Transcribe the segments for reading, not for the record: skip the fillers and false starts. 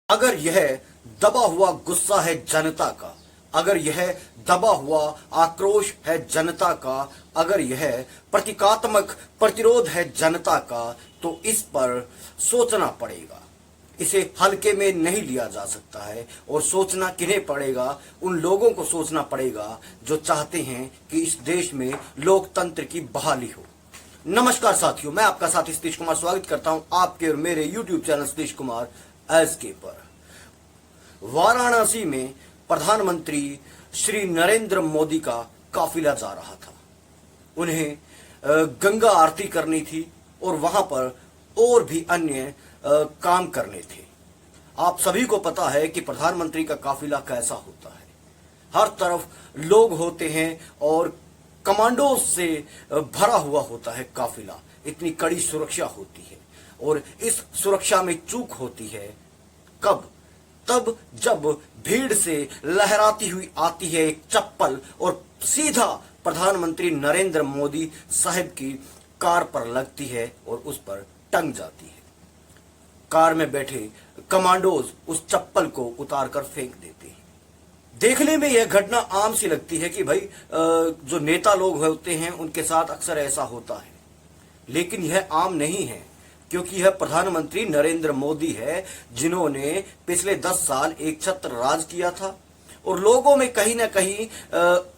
अगर यह दबा हुआ गुस्सा है जनता का, अगर यह दबा हुआ आक्रोश है जनता का, अगर यह प्रतीकात्मक प्रतिरोध है जनता का, तो इस पर सोचना पड़ेगा। इसे हल्के में नहीं लिया जा सकता है। और सोचना किन्हें पड़ेगा? उन लोगों को सोचना पड़ेगा जो चाहते हैं कि इस देश में लोकतंत्र की बहाली हो। नमस्कार साथियों, मैं आपका साथी सतीश कुमार स्वागत करता हूं आपके और मेरे YouTube channel Satish Kumar SK पर। वाराणसी में प्रधानमंत्री श्री नरेंद्र मोदी का काफिला जा रहा था। उन्हें गंगा आरती करनी थी और वहां पर और भी अन्य काम करने थे। आप सभी को पता है कि प्रधानमंत्री का काफिला कैसा होता है। हर तरफ लोग होते हैं और कमांडो से भरा हुआ होता है काफिला। इतनी कड़ी सुरक्षा होती है और इस सुरक्षा में चूक होती है कब? तब जब भीड़ से लहराती हुई आती है एक चप्पल और सीधा प्रधानमंत्री नरेंद्र मोदी साहब की कार पर लगती है और उस पर टंग जाती है। कार में बैठे कमांडोज उस चप्पल को उतारकर फेंक देते हैं। देखने में यह घटना आम सी लगती है कि भाई जो नेता लोग होते हैं उनके साथ अक्सर ऐसा होता है, लेकिन यह आम नहीं है, क्योंकि यह प्रधानमंत्री नरेंद्र मोदी है जिन्होंने पिछले 10 साल एक छत्र राज किया था। और लोगों में कहीं ना कहीं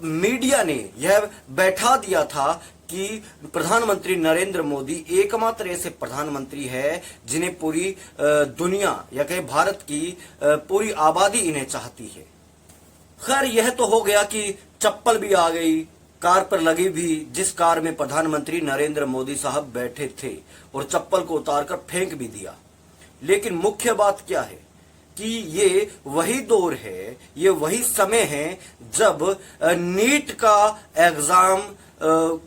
मीडिया ने यह बैठा दिया था कि प्रधानमंत्री नरेंद्र मोदी एकमात्र ऐसे प्रधानमंत्री है जिन्हें पूरी दुनिया या कहीं भारत की पूरी आबादी इन्हें चाहती है। खैर, यह तो हो गया कि चप्पल भी आ गई, कार पर लगी भी, जिस कार में प्रधानमंत्री नरेंद्र मोदी साहब बैठे थे, और चप्पल को उतारकर फेंक भी दिया। लेकिन मुख्य बात क्या है कि ये वही दौर है, ये वही समय है जब नीट का एग्जाम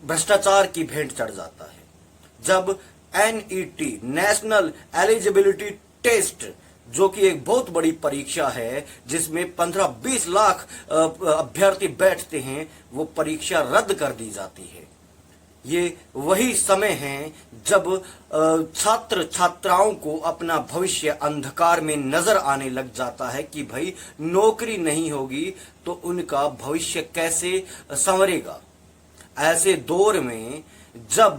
भ्रष्टाचार की भेंट चढ़ जाता है। जब एनईटी नेशनल एलिजिबिलिटी टेस्ट, जो कि एक बहुत बड़ी परीक्षा है जिसमें 15-20 लाख अभ्यर्थी बैठते हैं, वो परीक्षा रद्द कर दी जाती है। ये वही समय है जब छात्र छात्राओं को अपना भविष्य अंधकार में नजर आने लग जाता है कि भाई नौकरी नहीं होगी तो उनका भविष्य कैसे संवरेगा। ऐसे दौर में जब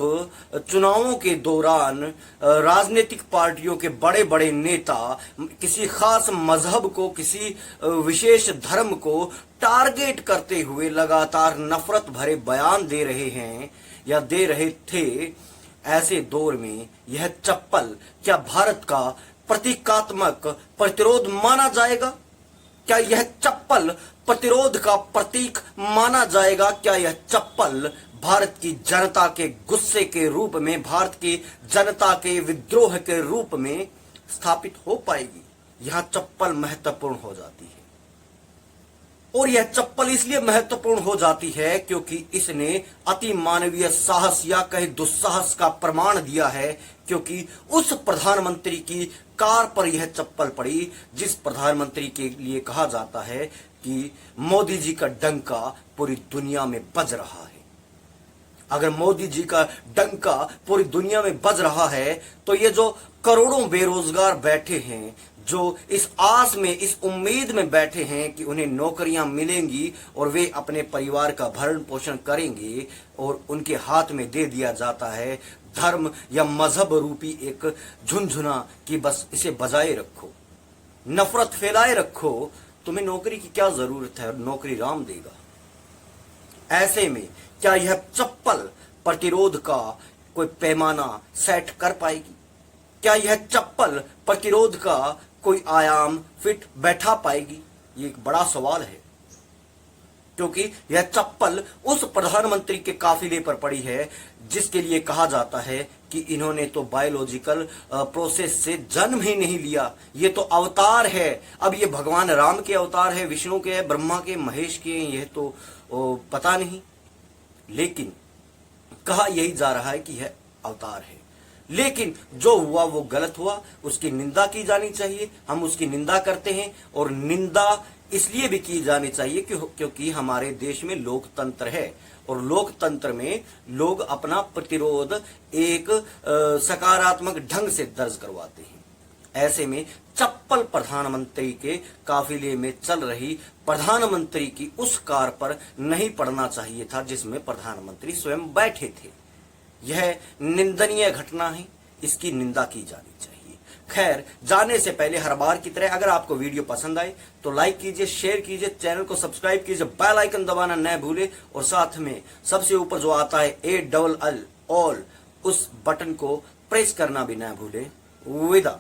चुनावों के दौरान राजनीतिक पार्टियों के बड़े बड़े नेता किसी खास मजहब को, किसी विशेष धर्म को टारगेट करते हुए लगातार नफरत भरे बयान दे रहे हैं या दे रहे थे, ऐसे दौर में यह चप्पल क्या भारत का प्रतीकात्मक प्रतिरोध माना जाएगा? क्या यह चप्पल प्रतिरोध का प्रतीक माना जाएगा? क्या यह चप्पल भारत की जनता के गुस्से के रूप में, भारत की जनता के विद्रोह के रूप में स्थापित हो पाएगी? यहां चप्पल महत्वपूर्ण हो जाती है। और यह चप्पल इसलिए महत्वपूर्ण हो जाती है क्योंकि इसने अति मानवीय साहस या कहे दुस्साहस का प्रमाण दिया है, क्योंकि उस प्रधानमंत्री की कार पर यह चप्पल पड़ी जिस प्रधानमंत्री के लिए कहा जाता है कि मोदी जी का डंका पूरी दुनिया में बज रहा है। अगर मोदी जी का डंका पूरी दुनिया में बज रहा है तो ये जो करोड़ों बेरोजगार बैठे हैं, जो इस आस में, इस उम्मीद में बैठे हैं कि उन्हें नौकरियां मिलेंगी और वे अपने परिवार का भरण पोषण करेंगे, और उनके हाथ में दे दिया जाता है धर्म या मजहब रूपी एक झुनझुना कि बस इसे बजाए रखो, नफरत फैलाए रखो, तुम्हें नौकरी की क्या जरूरत है, नौकरी राम देगा। ऐसे में क्या यह चप्पल प्रतिरोध का कोई पैमाना सेट कर पाएगी? क्या यह चप्पल प्रतिरोध का कोई आयाम फिट बैठा पाएगी? ये एक बड़ा सवाल है, क्योंकि यह चप्पल उस प्रधानमंत्री के काफिले पर पड़ी है जिसके लिए कहा जाता है कि इन्होंने तो बायोलॉजिकल प्रोसेस से जन्म ही नहीं लिया, ये तो अवतार है। अब ये भगवान राम के अवतार है, विष्णु के, ब्रह्मा के, महेश के, यह तो पता नहीं, लेकिन कहा यही जा रहा है कि यह अवतार है। लेकिन जो हुआ वो गलत हुआ, उसकी निंदा की जानी चाहिए। हम उसकी निंदा करते हैं, और निंदा इसलिए भी की जानी चाहिए क्योंकि हमारे देश में लोकतंत्र है, और लोकतंत्र में लोग अपना प्रतिरोध एक सकारात्मक ढंग से दर्ज करवाते हैं। ऐसे में चप्पल प्रधानमंत्री के काफिले में चल रही प्रधानमंत्री की उस कार पर नहीं पड़ना चाहिए था जिसमें प्रधानमंत्री स्वयं बैठे थे। यह निंदनीय घटना है, इसकी निंदा की जानी चाहिए। खैर, जाने से पहले हर बार की तरह अगर आपको वीडियो पसंद आए तो लाइक कीजिए, शेयर कीजिए, चैनल को सब्सक्राइब कीजिए, बेल आइकन दबाना न भूले और साथ में सबसे ऊपर जो आता है ALL ऑल उस बटन को प्रेस करना भी न भूले। विदा।